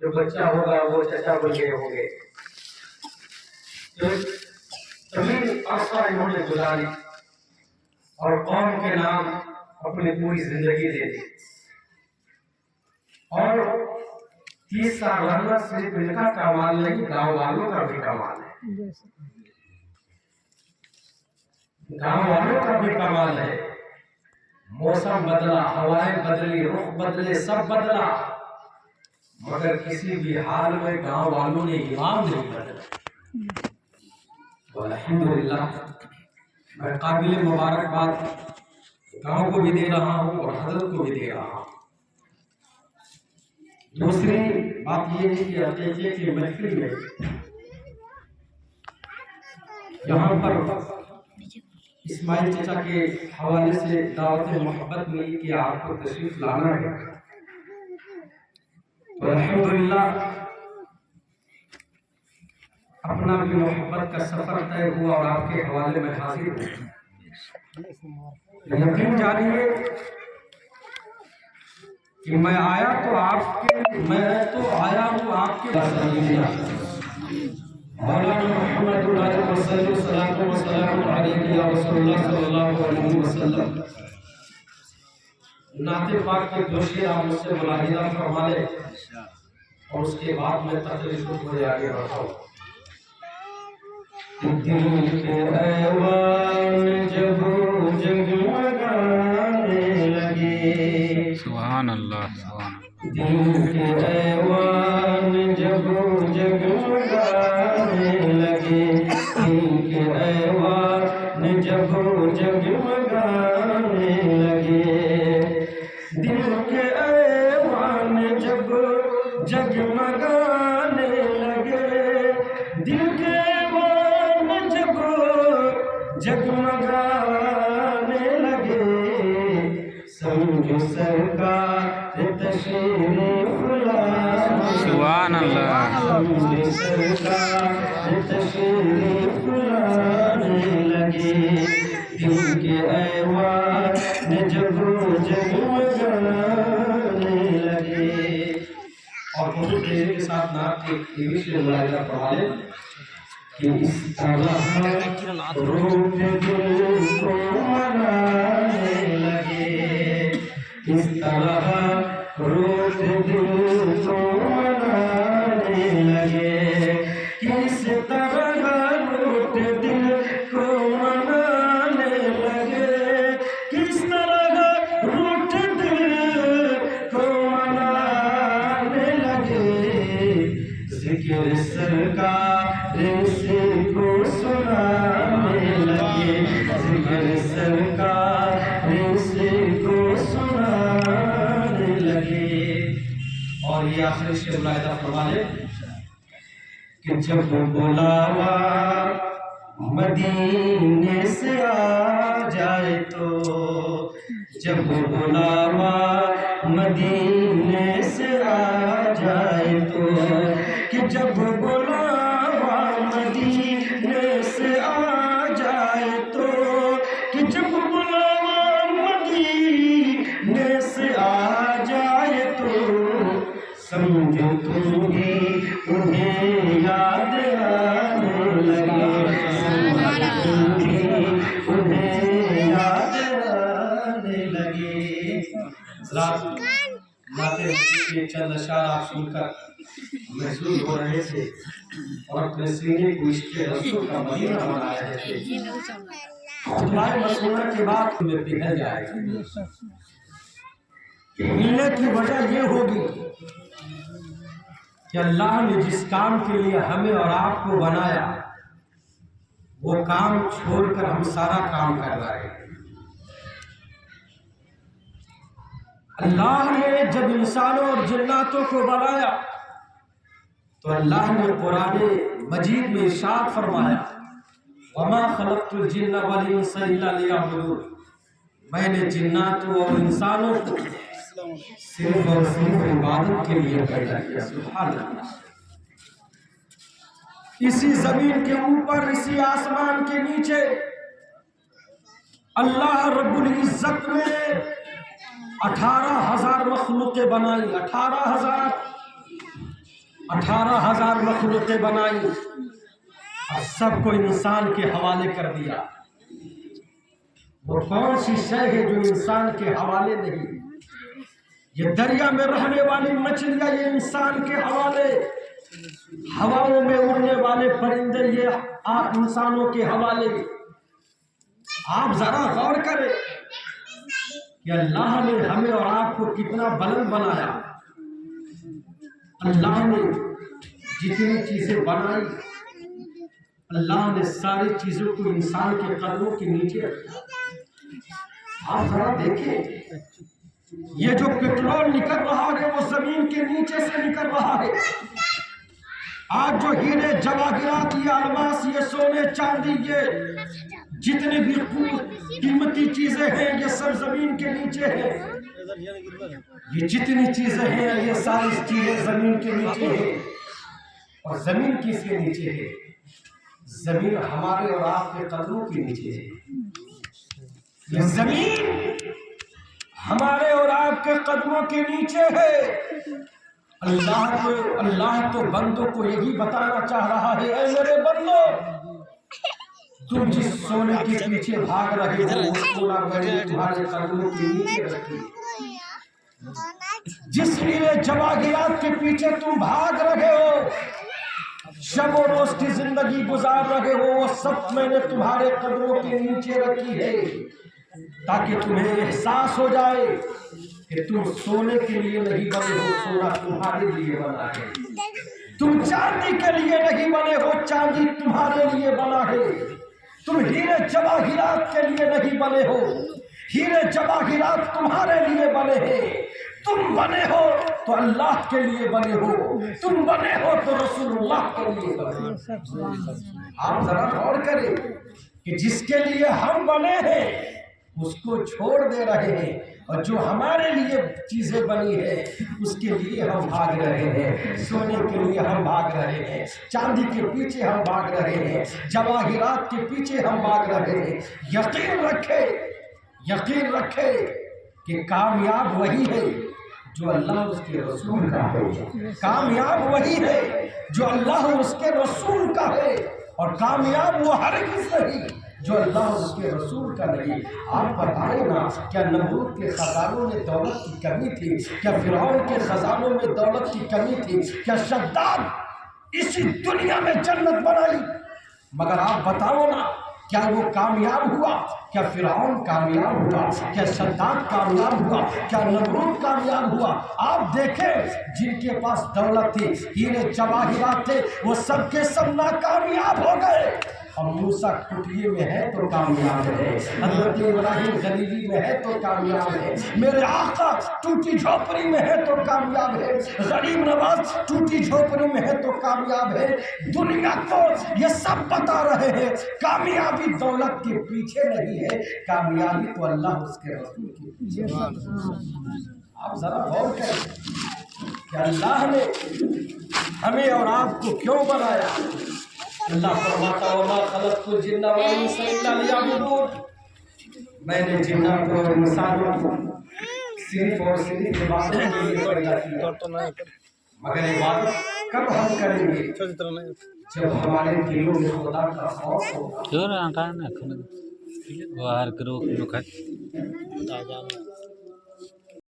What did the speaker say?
جو بچہ ہوگا وہ چچا بن گئے ہوں گے. طویل عرصہ انہوں نے گزاری اور قوم کے نام اپنی پوری زندگی دے دی. اور 30 سال رہنا صرف ان کا کمال نہیں، گاؤں والوں کا بھی کمال ہے. گاؤں والوں کا بھی کمال ہے. موسم بدلا، ہوائیں بدلی، رخ بدلے، سب بدلا، مگر کسی بھی حال میں گاؤں والوں نے امام نہیں بدلا. الحمدللہ میں قابل مبارکباد گاؤں کو بھی دے رہا ہوں اور حضرت کو بھی دے رہا ہوں. دوسری بات یہ ہے کہ عقیقے کی محفل میں یہاں پر اسماعیل چچا کے حوالے سے دعوت محبت ملی کہ آپ کو تشریف لانا ہے. تو الحمدللہ اپنا بھی محبت کا سفر طے ہوا اور آپ کے حوالے میں حاضر ہوں. یقین جانیے کہ میں آیا تو آیا ہوں آپ کے مولانا محمد علیہ وسلم علیہ یا رسول اللہ صلی اللہ علیہ وسلم. نعت پاک کے دو شعر آپ مجھ سے ملاحظہ فرما لیں اور اس کے بعد میں تقریر کو تھوڑے آگے بڑھاؤں. دل کے ایوان جب جگمگانے لگے، سبحان اللہ سبحان اللہ. دل کے ایوان جب جگمگانے لگے، دل کے ایوان جب جگمگانے لگے، دل کے ایوان جب جگمگانے لگے، دل کے ایوان جب جگمگانے لگے، سمجھو سرکار تشریف لانے، سبحان اللہ. سمجھو سرکار تشریف لانے لگے، دل کے ایوان جب جگمگانے لگے. اور بہت دیر کے ساتھ نعت کے ایک شعر ملاحظہ فرما لیں کہ اس طرح روح دل کو منانے لگے، اس طرح روح دل کو منانے لگے، اس طرح روح دل کو منانے لگے، کس طرح روح دل کو منانے لگے، ذکر سرکار سے کو سنانے لگے، ذکر سرکار سے کو سنانے لگے. اور یہ آخری شعر ملاحظہ فرما لیں کہ جب بلاوا مدینے سے آ جائے تو، جب بلاوا مدینے سے آ جائے تو، کہ جب بلاوا مدینے سے آ جائے تو، کہ جب بلاوا مدینے سے آ جائے تو، سمجھو تم ہی انہیں یاد آنے لگے، سمجھو تم ہی انہیں یاد آنے لگے. رات نعت کے چند اشعار آپ سن کر محسوس ہو رہے تھے اور اپنے سینے کو عشق رسول کا مدینہ بنا رہے تھے. خطبہ مسنونہ کے بعد تمہیں پگھل جائے گا. ملنے کی وجہ یہ ہوگی کہ اللہ نے جس کام کے لیے ہمیں اور آپ کو بنایا وہ کام چھوڑ کر ہم سارا کام کر رہے ہیں. اللہ نے جب انسانوں اور جناتوں کو بنایا تو اللہ نے قرآن مجید میں ارشاد فرمایا وَمَا خَلَقْتُ الْجِنَّ وَالْإِنسَ إِلَّا لِيَعْبُدُونِ، میں نے جناتوں اور انسانوں کو صرف اور صرف عبادت کے لیے پیدا کیا. سبحان اللہ. اسی زمین کے اوپر، اسی آسمان کے نیچے اللہ رب العزت نے 18,000 مخلوقیں بنائی. 18,000 18,000 मखलूक़ें बनाई और सबको इंसान के हवाले कर दिया। वो कौन सी शय है जो इंसान के हवाले नहीं? ये दरिया में रहने वाली मछलियां ये इंसान के हवाले, हवाओं में उड़ने वाले परिंदे ये आप इंसानों के हवाले। आप जरा गौर करें कि अल्लाह ने हमें और आपको कितना बुलंद बनाया। अल्लाह ने जितनी चीजें बनाई, अल्लाह ने सारी चीजों को इंसान के कदमों के नीचे रखा। आप जरा देखें, ये जो पेट्रोल निकल रहा है वो जमीन के नीचे से निकल रहा है। आज जो हीरे जवाहिरात, ये अलमास, ये सोने चांदी, ये जितने भी कीमती चीजें हैं ये सब जमीन के नीचे हैं। ये जितनी चीजें हैं ये सारी चीजें जमीन के नीचे हैं। और जमीन किसके नीचे है? जमीन हमारे और आपके कदमों के नीचे है। ये जमीन हमारे और आपके कदमों के नीचे है। अल्लाह तो बंदों को यही बताना चाह रहा है, ऐ मेरे बंदो, तुम जिस सोने के पीछे भाग रहे हो वो सोना मैंने तुम्हारे कदमों के नीचे रखी। जिस हीरे जवाहिरात के पीछे तुम भाग रहे हो, शब और रोज की जिंदगी गुजार रहे हो, वो सब मैंने तुम्हारे कदमों के नीचे रखी है, ताकि तुम्हें एहसास हो जाए कि तुम सोने के लिए नहीं बने हो, सोना तुम्हारे लिए बना है। तुम चांदी के लिए नहीं बने हो, चांदी तुम्हारे लिए बना है। तुम हीरे जवाहिरात के लिए नहीं बने हो, हीरे जवाहिरात तुम्हारे लिए बने हैं। तुम बने हो तो अल्लाह के लिए बने हो, तुम बने हो तो रसूलुल्लाह के लिए बने हो। आप जरा गौर करें कि जिसके लिए हम बने हैं उसको छोड़ दे रहे हैं, और जो हमारे लिए चीजें बनी है उसके लिए हम भाग रहे हैं। सोने के लिए हम भाग रहे हैं, चांदी के पीछे हम भाग रहे हैं, जवाहिरात के पीछे हम भाग रहे हैं। यकीन रखे कि कामयाब वही है जो अल्लाह उसके रसूल का है। कामयाब वही है जो अल्लाह उसके रसूल का है, और कामयाब वो हरगिज़ नहीं जो अल्लाह उसके रसूल का नहीं। आप बताएं ना, क्या नमरूद के खजानों में दौलत की कमी थी? क्या फिरौन के खजानों में दौलत की कमी थी? क्या शद्दाद इसी दुनिया में जन्नत बनाई? मगर आप बताओ ना, क्या वो कामयाब हुआ? क्या फिरौन कामयाब हुआ? क्या शद्दाद कामयाब हुआ? क्या नमरूद कामयाब हुआ? आप देखें, जिनके पास दौलत थी, हीरे जवाहिरात थे, वो सब के सब नाकामयाब हो गए। और मूसा कुटिये में है तो कामयाब है, हज़रत इब्राहिम गरीबी में है तो कामयाब है, मेरे आका टूटी झोपड़ी में है तो कामयाब है, गरीब नवाज टूटी झोपड़ी में है तो कामयाब है। दुनिया को ये सब बता रहे हैं कामयाबी दौलत के पीछे नहीं है, कामयाबी तो अल्लाह उसके रसूल के पीछे। आप जरा गौर करें कि अल्लाह ने हमें और आपको क्यों बनाया। अल्लाह फरमाता है, वमा खलक़तुल जिन्ना वल इंसा इल्ला लियअबुदून, मैंने जिन्नात और इंसानों को सिर्फ और सिर्फ इबादत के लिए पैदा किया। मगर इबादत कब हम करेंगे? जब हमारे दिलों में खुदा का खौफ होगा।